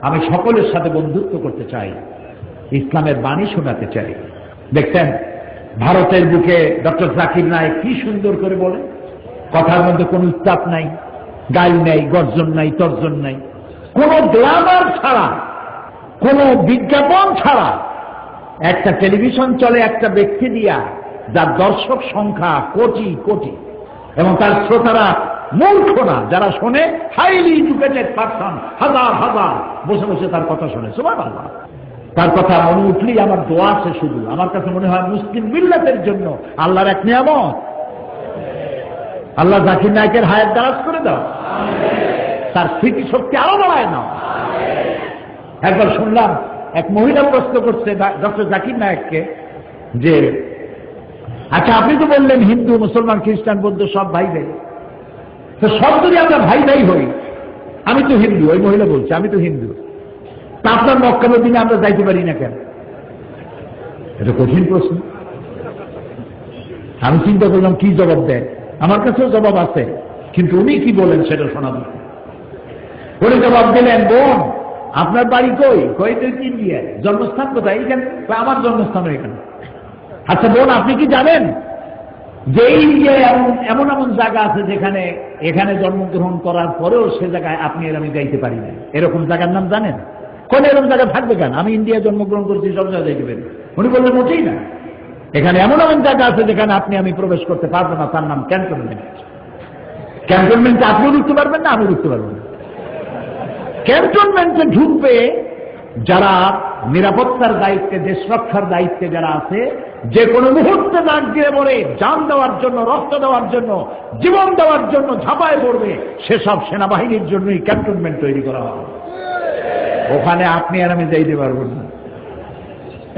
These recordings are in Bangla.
আমি সকলের সাথে বন্ধুত্ব করতে চাই, ইসলামের বাণী শোনাতে চাই। দেখতেন ভারতের বুকে ডক্টর জাকির নায়েক কি সুন্দর করে বলে, কথার মধ্যে কোনো উত্তাপ নাই, গাল নাই, গর্জন নাই, তর্জন নাই, কোন গ্ল্যামার ছাড়া, কোন বিজ্ঞাপন ছাড়া একটা টেলিভিশন চলে একটা ব্যক্তি দিয়া, যার দর্শক সংখ্যা কোটি কোটি, এবং তার শ্রোতারা মূর্খ না, যারা শোনে হাইলি এডুকেটেড পারসন, হাজার হাজার বসে বসে তার কথা শোনে। সুবহানাল্লাহ। তার কথা মনে উঠলেই আমার দোয়া আছে শুধু। আমার কাছে মনে হয় মুসলিম মিল্লাতের জন্য আল্লাহর এক নিয়ামত। আল্লাহ জাকির নায়েকের হায়াত দারাজ করে দাও, তার স্মৃতি শক্তি আরো বাড়ায় নাও। একবার শুনলাম এক মহিলা প্রশ্ন করছে ডক্টর জাকির নায়েককে যে, আচ্ছা আপনি তো বললেন হিন্দু মুসলমান খ্রিস্টান বৌদ্ধ সব ভাই ভাই, তো সব যদি আমরা ভাই ভাই হই, আমি তো হিন্দু, ওই মহিলা বলছে আমি তো হিন্দু, তা আপনার মক্কা মদিনা আমরা যাইতে পারি না কেন? এটা কঠিন প্রশ্ন। আমি চিন্তা করলাম কি জবাব দেয়। আমার কাছেও জবাব আছে, কিন্তু উনি কি বলেন সেটা শোনাবো। উনি জবাব দিলেন, বোন আপনার বাড়ি কই? কই তো ইন্ডিয়া। জন্মস্থান কোথায়? এখানে। আমার জন্মস্থান এখানে। আচ্ছা বোন আপনি কি জানেন যে ইন্ডিয়ায় এমন এমন জায়গা আছে যেখানে এখানে জন্মগ্রহণ করার পরেও সে জায়গায় আপনি আর আমি যাইতে পারি না, এরকম জায়গার নাম জানেন? কোন এরকম জায়গা থাকবে কেন? আমি ইন্ডিয়া জন্মগ্রহণ করছি, সব জায়গায় যাইতে পারি। উনি বললেন মোটেই না, এখানে এমন এমন জায়গা আছে যেখানে আপনি আমি প্রবেশ করতে পারবো না, তার নাম ক্যান্টনমেন্ট। ক্যান্টনমেন্টে আপনিও ঢুকতে পারবেন না, আমিও ঢুকতে পারবো না। ক্যান্টনমেন্টে ঢুকবে যারা নিরাপত্তার দায়িত্বে, দেশ রক্ষার দায়িত্বে যারা আছে, যে কোনো মুহূর্তে নাক দিয়ে পড়ে জান দেওয়ার জন্য, রক্ত দেওয়ার জন্য, জীবন দেওয়ার জন্য ঝাঁপায় পড়বে, সেসব সেনাবাহিনীর জন্যই ক্যান্টনমেন্ট তৈরি করা হবে। ওখানে আপনি আর আমি যাইতে পারবো না।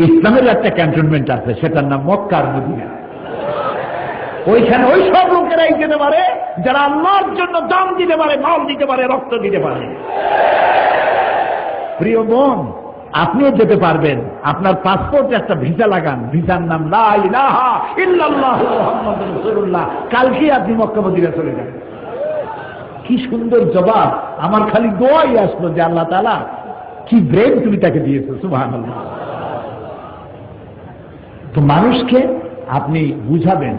ইসলামের একটা ক্যান্টনমেন্ট আছে, সেটার নাম মক্কা আর মদিনা। ওইখানে ওই সব লোকেরাই যেতে পারে যারা আল্লাহর জন্য দাম দিতে পারে, মাল দিতে পারে, রক্ত দিতে পারে। প্রিয় বোন, আপনিও যেতে পারবেন। আপনার পাসপোর্টে একটা ভিসা লাগান, ভিসার নাম লা ইলাহা ইল্লাল্লাহু মুহাম্মাদুর রাসূলুল্লাহ। কালকে আপনি মক্কা মদিনা চলে যান। কি সুন্দর জবাব! আমার খালি দোয়াই আসলো যে আল্লাহ তাআলা কি ব্রেন তুমি তাকে দিয়েছো। সুবহানাল্লাহ। তো মানুষকে আপনি বুঝাবেন